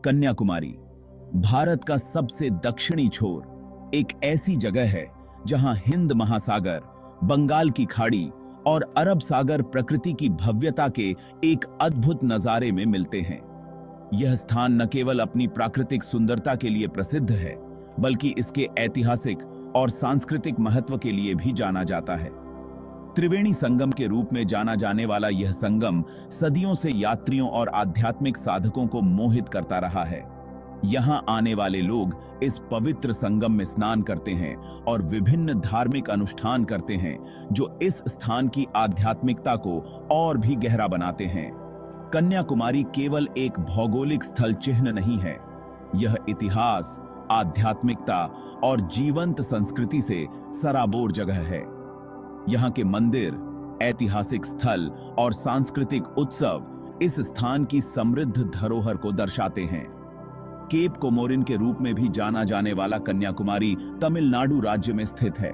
कन्याकुमारी भारत का सबसे दक्षिणी छोर एक ऐसी जगह है जहां हिंद महासागर, बंगाल की खाड़ी और अरब सागर प्रकृति की भव्यता के एक अद्भुत नजारे में मिलते हैं। यह स्थान न केवल अपनी प्राकृतिक सुंदरता के लिए प्रसिद्ध है, बल्कि इसके ऐतिहासिक और सांस्कृतिक महत्व के लिए भी जाना जाता है। त्रिवेणी संगम के रूप में जाना जाने वाला यह संगम सदियों से यात्रियों और आध्यात्मिक साधकों को मोहित करता रहा है। यहाँ आने वाले लोग इस पवित्र संगम में स्नान करते हैं और विभिन्न धार्मिक अनुष्ठान करते हैं, जो इस स्थान की आध्यात्मिकता को और भी गहरा बनाते हैं। कन्याकुमारी केवल एक भौगोलिक स्थल चिन्ह नहीं है, यह इतिहास, आध्यात्मिकता और जीवंत संस्कृति से सराबोर जगह है। यहाँ के मंदिर, ऐतिहासिक स्थल और सांस्कृतिक उत्सव इस स्थान की समृद्ध धरोहर को दर्शाते हैं। केप कोमोरिन के रूप में भी जाना जाने वाला कन्याकुमारी तमिलनाडु राज्य में स्थित है।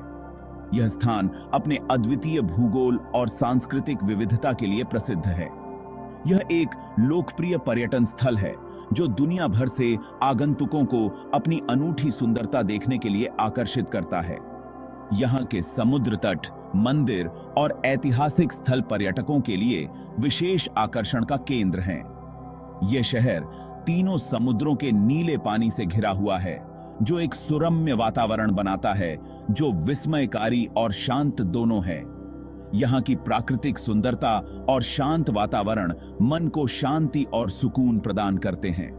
यह स्थान अपने अद्वितीय भूगोल और सांस्कृतिक विविधता के लिए प्रसिद्ध है। यह एक लोकप्रिय पर्यटन स्थल है जो दुनिया भर से आगंतुकों को अपनी अनूठी सुंदरता देखने के लिए आकर्षित करता है। यहाँ के समुद्र तट, मंदिर और ऐतिहासिक स्थल पर्यटकों के लिए विशेष आकर्षण का केंद्र हैं। यह शहर तीनों समुद्रों के नीले पानी से घिरा हुआ है, जो एक सुरम्य वातावरण बनाता है जो विस्मयकारी और शांत दोनों है। यहाँ की प्राकृतिक सुंदरता और शांत वातावरण मन को शांति और सुकून प्रदान करते हैं।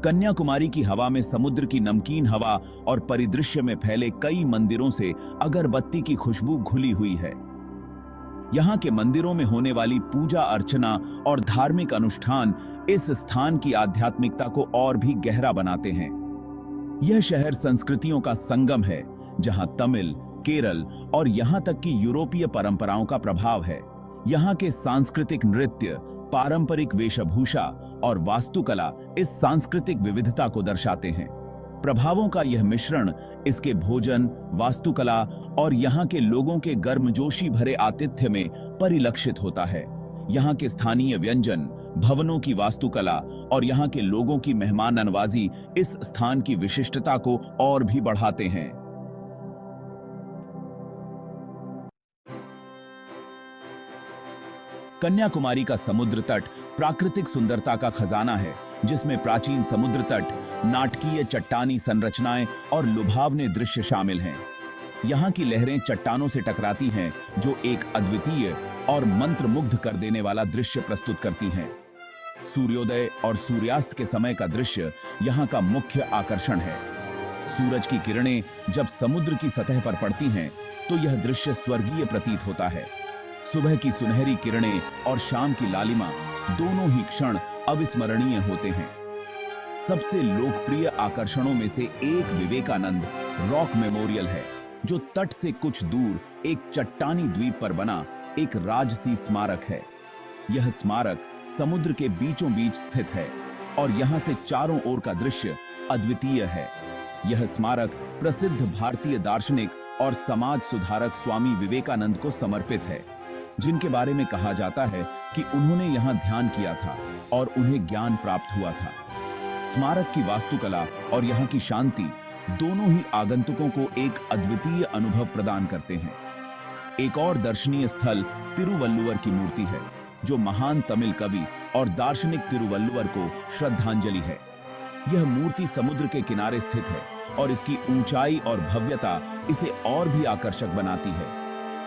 कन्याकुमारी की हवा में समुद्र की नमकीन हवा और परिदृश्य में फैले कई मंदिरों से अगरबत्ती की खुशबू घुली हुई है। यहाँ के मंदिरों में होने वाली पूजा अर्चना और धार्मिक अनुष्ठान इस स्थान की आध्यात्मिकता को और भी गहरा बनाते हैं। यह शहर संस्कृतियों का संगम है, जहाँ तमिल, केरल और यहाँ तक कि यूरोपीय परंपराओं का प्रभाव है। यहाँ के सांस्कृतिक नृत्य, पारंपरिक वेशभूषा और वास्तुकला इस सांस्कृतिक विविधता को दर्शाते हैं। प्रभावों का यह मिश्रण इसके भोजन, वास्तुकला और यहाँ के लोगों के गर्मजोशी भरे आतिथ्य में परिलक्षित होता है। यहाँ के स्थानीय व्यंजन, भवनों की वास्तुकला और यहाँ के लोगों की मेहमान नवाजी इस स्थान की विशिष्टता को और भी बढ़ाते हैं। कन्याकुमारी का समुद्र तट प्राकृतिक सुंदरता का खजाना है, जिसमें प्राचीन समुद्र तट, नाटकीय चट्टानी संरचनाएं और लुभावने दृश्य शामिल हैं। यहाँ की लहरें चट्टानों से टकराती हैं, जो एक अद्वितीय और मंत्रमुग्ध कर देने वाला दृश्य प्रस्तुत करती हैं। सूर्योदय और सूर्यास्त के समय का दृश्य यहाँ का मुख्य आकर्षण है। सूरज की किरणें जब समुद्र की सतह पर पड़ती हैं, तो यह दृश्य स्वर्गीय प्रतीत होता है। सुबह की सुनहरी किरणें और शाम की लालिमा दोनों ही क्षण अविस्मरणीय होते हैं। सबसे लोकप्रिय आकर्षणों में से एक विवेकानंद रॉक मेमोरियल है, जो तट से कुछ दूर एक चट्टानी द्वीप पर बना एक राजसी स्मारक है। यह स्मारक समुद्र के बीचों बीच स्थित है और यहाँ से चारों ओर का दृश्य अद्वितीय है। यह स्मारक प्रसिद्ध भारतीय दार्शनिक और समाज सुधारक स्वामी विवेकानंद को समर्पित है, जिनके बारे में कहा जाता है कि उन्होंने यहाँ ध्यान किया था और उन्हें ज्ञान प्राप्त हुआ था। स्मारक की वास्तुकला और यहाँ की शांति दोनों ही आगंतुकों को एक अद्वितीय अनुभव प्रदान करते हैं। एक और दर्शनीय स्थल तिरुवल्लुवर की मूर्ति है, जो महान तमिल कवि और दार्शनिक तिरुवल्लुवर को श्रद्धांजलि है। यह मूर्ति समुद्र के किनारे स्थित है और इसकी ऊंचाई और भव्यता इसे और भी आकर्षक बनाती है।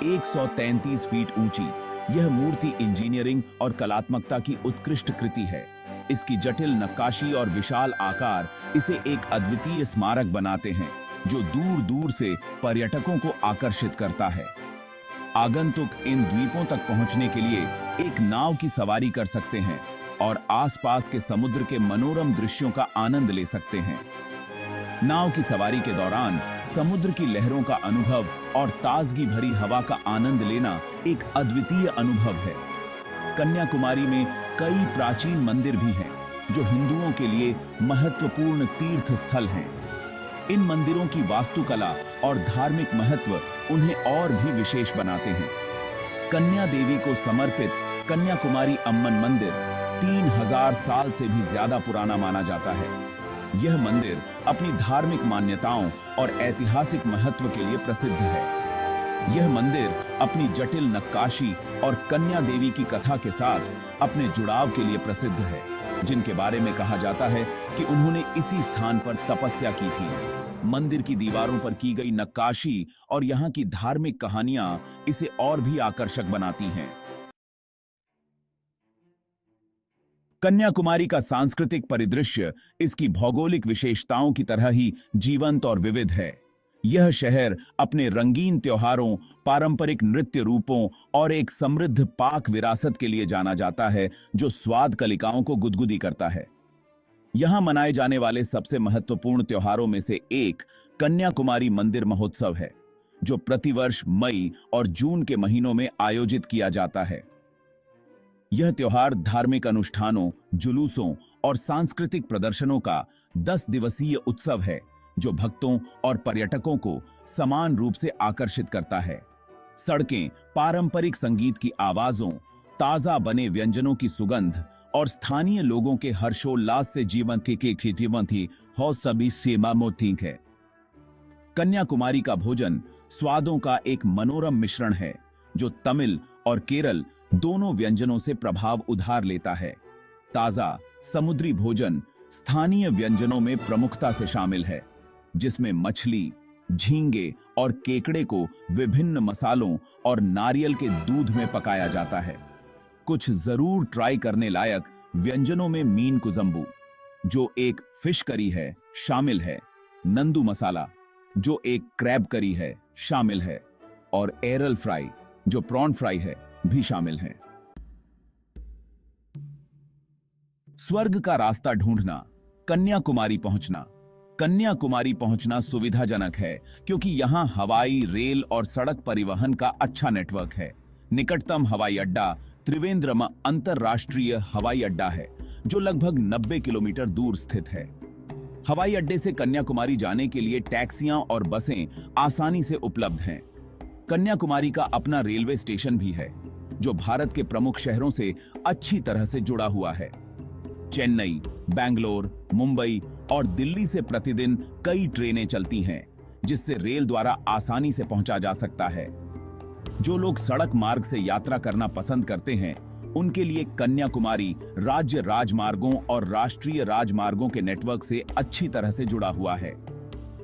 133 फीट ऊंची यह मूर्ति इंजीनियरिंग और कलात्मकता की उत्कृष्ट कृति है। इसकी जटिल नक्काशी और विशाल आकार इसे एक अद्वितीय स्मारक बनाते हैं, जो दूर दूर से पर्यटकों को आकर्षित करता है। आगंतुक इन द्वीपों तक पहुंचने के लिए एक नाव की सवारी कर सकते हैं और आसपास के समुद्र के मनोरम दृश्यों का आनंद ले सकते हैं। नाव की सवारी के दौरान समुद्र की लहरों का अनुभव और ताजगी भरी हवा का आनंद लेना एक अद्वितीय अनुभव है। कन्याकुमारी में कई प्राचीन मंदिर भी हैं, जो हिंदुओं के लिए महत्वपूर्ण तीर्थ स्थल हैं। इन मंदिरों की वास्तुकला और धार्मिक महत्व उन्हें और भी विशेष बनाते हैं। कन्या देवी को समर्पित कन्याकुमारी अम्मन मंदिर 3000 साल से भी ज्यादा पुराना माना जाता है। यह मंदिर अपनी धार्मिक मान्यताओं और ऐतिहासिक महत्व के लिए प्रसिद्ध है। यह मंदिर अपनी जटिल नक्काशी और कन्या देवी की कथा के साथ अपने जुड़ाव के लिए प्रसिद्ध है, जिनके बारे में कहा जाता है कि उन्होंने इसी स्थान पर तपस्या की थी। मंदिर की दीवारों पर की गई नक्काशी और यहाँ की धार्मिक कहानियां इसे और भी आकर्षक बनाती हैं। कन्याकुमारी का सांस्कृतिक परिदृश्य इसकी भौगोलिक विशेषताओं की तरह ही जीवंत और विविध है। यह शहर अपने रंगीन त्योहारों, पारंपरिक नृत्य रूपों और एक समृद्ध पाक विरासत के लिए जाना जाता है, जो स्वाद कलिकाओं को गुदगुदी करता है। यहां मनाए जाने वाले सबसे महत्वपूर्ण त्योहारों में से एक कन्याकुमारी मंदिर महोत्सव है, जो प्रतिवर्ष मई और जून के महीनों में आयोजित किया जाता है। यह त्योहार धार्मिक अनुष्ठानों, जुलूसों और सांस्कृतिक प्रदर्शनों का 10 दिवसीय उत्सव है, जो भक्तों और पर्यटकों को समान रूप से आकर्षित करता है। सड़कें पारंपरिक संगीत की आवाजों, ताजा बने व्यंजनों की सुगंध और स्थानीय लोगों के हर्षोल्लास से जीवन की हो सभी सीमा मोती है। कन्याकुमारी का भोजन स्वादों का एक मनोरम मिश्रण है, जो तमिल और केरल दोनों व्यंजनों से प्रभाव उधार लेता है। ताजा समुद्री भोजन स्थानीय व्यंजनों में प्रमुखता से शामिल है, जिसमें मछली, झींगे और केकड़े को विभिन्न मसालों और नारियल के दूध में पकाया जाता है। कुछ जरूर ट्राई करने लायक व्यंजनों में मीन कुजम्बू, जो एक फिश करी है, शामिल है। नंदू मसाला, जो एक क्रैब करी है, शामिल है। और एरल फ्राई, जो प्रॉन फ्राई है, भी शामिल है। स्वर्ग का रास्ता ढूंढना, कन्याकुमारी पहुंचना। कन्याकुमारी पहुंचना सुविधाजनक है क्योंकि यहां हवाई, रेल और सड़क परिवहन का अच्छा नेटवर्क है। निकटतम हवाई अड्डा त्रिवेंद्रम अंतरराष्ट्रीय हवाई अड्डा है, जो लगभग 90 किलोमीटर दूर स्थित है। हवाई अड्डे से कन्याकुमारी जाने के लिए टैक्सियां और बसें आसानी से उपलब्ध हैं। कन्याकुमारी का अपना रेलवे स्टेशन भी है, जो भारत के प्रमुख शहरों से अच्छी तरह से जुड़ा हुआ है। चेन्नई, बेंगलोर, मुंबई और दिल्ली से प्रतिदिन कई ट्रेनें चलती हैं, जिससे रेल द्वारा आसानी से पहुंचा जा सकता है। जो लोग सड़क मार्ग से यात्रा करना पसंद करते हैं, उनके लिए कन्याकुमारी राज्य राजमार्गों और राष्ट्रीय राजमार्गों के नेटवर्क से अच्छी तरह से जुड़ा हुआ है।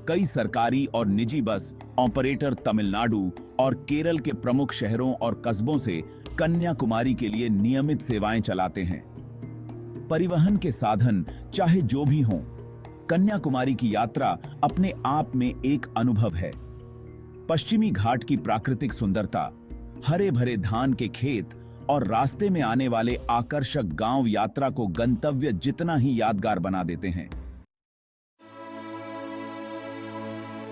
कई सरकारी और निजी बस ऑपरेटर तमिलनाडु और केरल के प्रमुख शहरों और कस्बों से कन्याकुमारी के लिए नियमित सेवाएं चलाते हैं। परिवहन के साधन चाहे जो भी हों, कन्याकुमारी की यात्रा अपने आप में एक अनुभव है। पश्चिमी घाट की प्राकृतिक सुंदरता, हरे भरे धान के खेत और रास्ते में आने वाले आकर्षक गांव यात्रा को गंतव्य जितना ही यादगार बना देते हैं।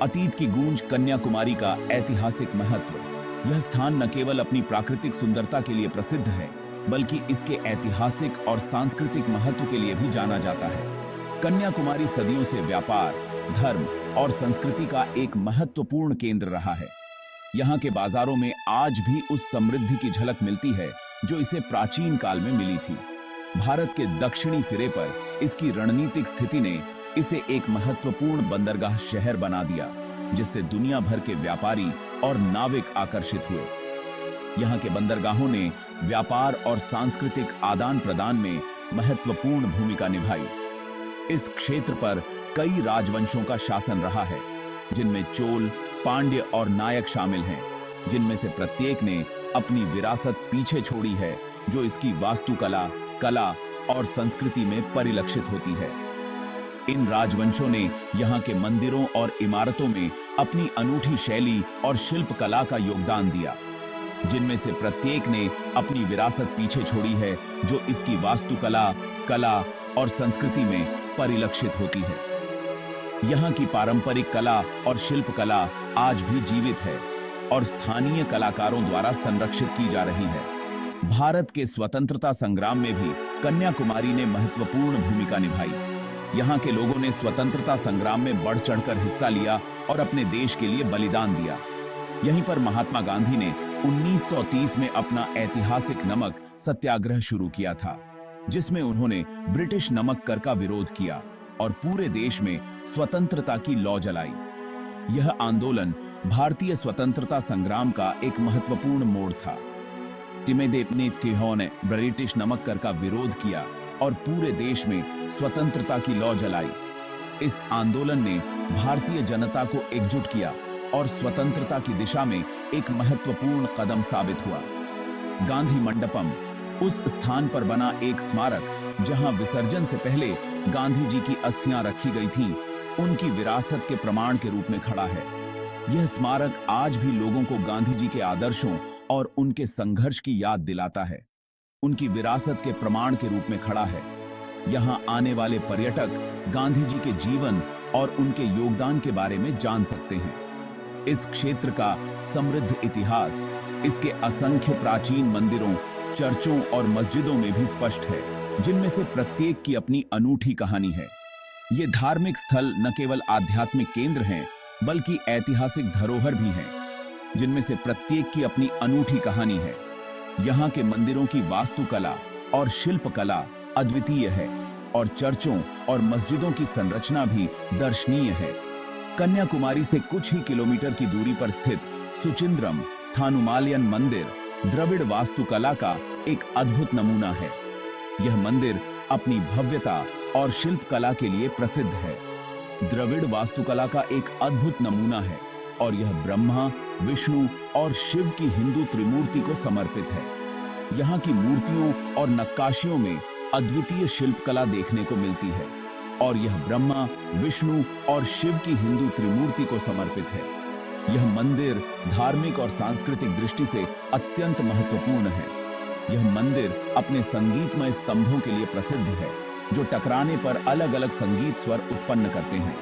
अतीत की गूंज, कन्याकुमारी का ऐतिहासिक महत्व। यह स्थान न केवल अपनी प्राकृतिक सुंदरता के लिए प्रसिद्ध है, बल्कि इसके ऐतिहासिक और सांस्कृतिक महत्व के लिए भी जाना जाता है। कन्याकुमारी सदियों से व्यापार, धर्म और संस्कृति का एक महत्वपूर्ण केंद्र रहा है। यहाँ के बाजारों में आज भी उस समृद्धि की झलक मिलती है जो इसे प्राचीन काल में मिली थी। भारत के दक्षिणी सिरे पर इसकी रणनीतिक स्थिति ने इसे एक महत्वपूर्ण बंदरगाह शहर बना दिया, जिससे दुनिया भर के व्यापारी और नाविक आकर्षित हुए। यहाँ के बंदरगाहों ने व्यापार और सांस्कृतिक आदान प्रदान में महत्वपूर्ण भूमिका निभाई। इस क्षेत्र पर कई राजवंशों का शासन रहा है, जिनमें चोल, पांड्य और नायक शामिल हैं, जिनमें से प्रत्येक ने अपनी विरासत पीछे छोड़ी है, जो इसकी वास्तुकला, कला और संस्कृति में परिलक्षित होती है। इन राजवंशों ने यहाँ के मंदिरों और इमारतों में अपनी अनूठी शैली और शिल्प कला का योगदान दिया, जिनमें से प्रत्येक ने अपनी विरासत पीछे छोड़ी है, जो इसकी वास्तुकला, कला और संस्कृति में परिलक्षित होती है। यहाँ की पारंपरिक कला और शिल्प कला आज भी जीवित है और स्थानीय कलाकारों द्वारा संरक्षित की जा रही है। भारत के स्वतंत्रता संग्राम में भी कन्याकुमारी ने महत्वपूर्ण भूमिका निभाई। यहाँ के लोगों ने स्वतंत्रता संग्राम में बढ़ चढ़कर हिस्सा लिया और अपने देश के लिए बलिदान दिया। यहीं पर महात्मा गांधी ने 1930 में अपना ऐतिहासिक नमक सत्याग्रह शुरू किया था। जिसमें उन्होंने ब्रिटिश नमक कर का विरोध किया और पूरे देश में स्वतंत्रता की लौ जलाई। यह आंदोलन भारतीय स्वतंत्रता संग्राम का एक महत्वपूर्ण मोड़ था। तिमेदेव केहो ने ब्रिटिश नमक कर का विरोध किया और पूरे देश में स्वतंत्रता की लौ जलाई। इस आंदोलन ने भारतीय जनता को एकजुट किया और स्वतंत्रता की दिशा में एक महत्वपूर्ण कदम साबित हुआ। गांधी मंडपम उस स्थान पर बना एक स्मारक जहां विसर्जन से पहले गांधी जी की अस्थियां रखी गई थीं, उनकी विरासत के प्रमाण के रूप में खड़ा है। यह स्मारक आज भी लोगों को गांधी जी के आदर्शों और उनके संघर्ष की याद दिलाता है, उनकी विरासत के प्रमाण के रूप में खड़ा है। यहां आने वाले पर्यटक गांधी जी के जीवन और उनके योगदान के बारे में जान सकते हैं। इस क्षेत्र का समृद्ध इतिहास इसके असंख्य प्राचीन मंदिरों, चर्चों और मस्जिदों में भी स्पष्ट है, जिनमें से प्रत्येक की अपनी अनूठी कहानी है। ये धार्मिक स्थल न केवल आध्यात्मिक केंद्र हैं, बल्कि ऐतिहासिक धरोहर भी हैं, जिनमें से प्रत्येक की अपनी अनूठी कहानी है। यहाँ के मंदिरों की वास्तुकला और शिल्पकला अद्वितीय है और चर्चों और मस्जिदों की संरचना भी दर्शनीय है। कन्याकुमारी से कुछ ही किलोमीटर की दूरी पर स्थित सुचिंद्रम थानुमालयन मंदिर द्रविड़ वास्तुकला का एक अद्भुत नमूना है। यह मंदिर अपनी भव्यता और शिल्पकला के लिए प्रसिद्ध है। द्रविड़ वास्तुकला का एक अद्भुत नमूना है और यह ब्रह्मा, विष्णु और शिव की हिंदू त्रिमूर्ति को समर्पित है। यहाँ की मूर्तियों और नक्काशियों में अद्वितीय शिल्पकला देखने को मिलती है और यह ब्रह्मा, विष्णु और शिव की हिंदू त्रिमूर्ति को समर्पित है। यह मंदिर धार्मिक और सांस्कृतिक दृष्टि से अत्यंत महत्वपूर्ण है। यह मंदिर अपने संगीतमय स्तंभों के लिए प्रसिद्ध है, जो टकराने पर अलग अलग संगीत स्वर उत्पन्न करते हैं।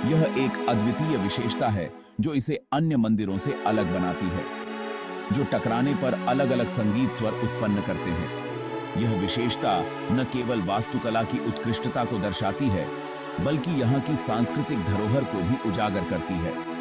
यह एक अद्वितीय विशेषता है जो इसे अन्य मंदिरों से अलग बनाती है, जो टकराने पर अलग अलग संगीत स्वर उत्पन्न करते हैं। यह विशेषता न केवल वास्तुकला की उत्कृष्टता को दर्शाती है, बल्कि यहाँ की सांस्कृतिक धरोहर को भी उजागर करती है।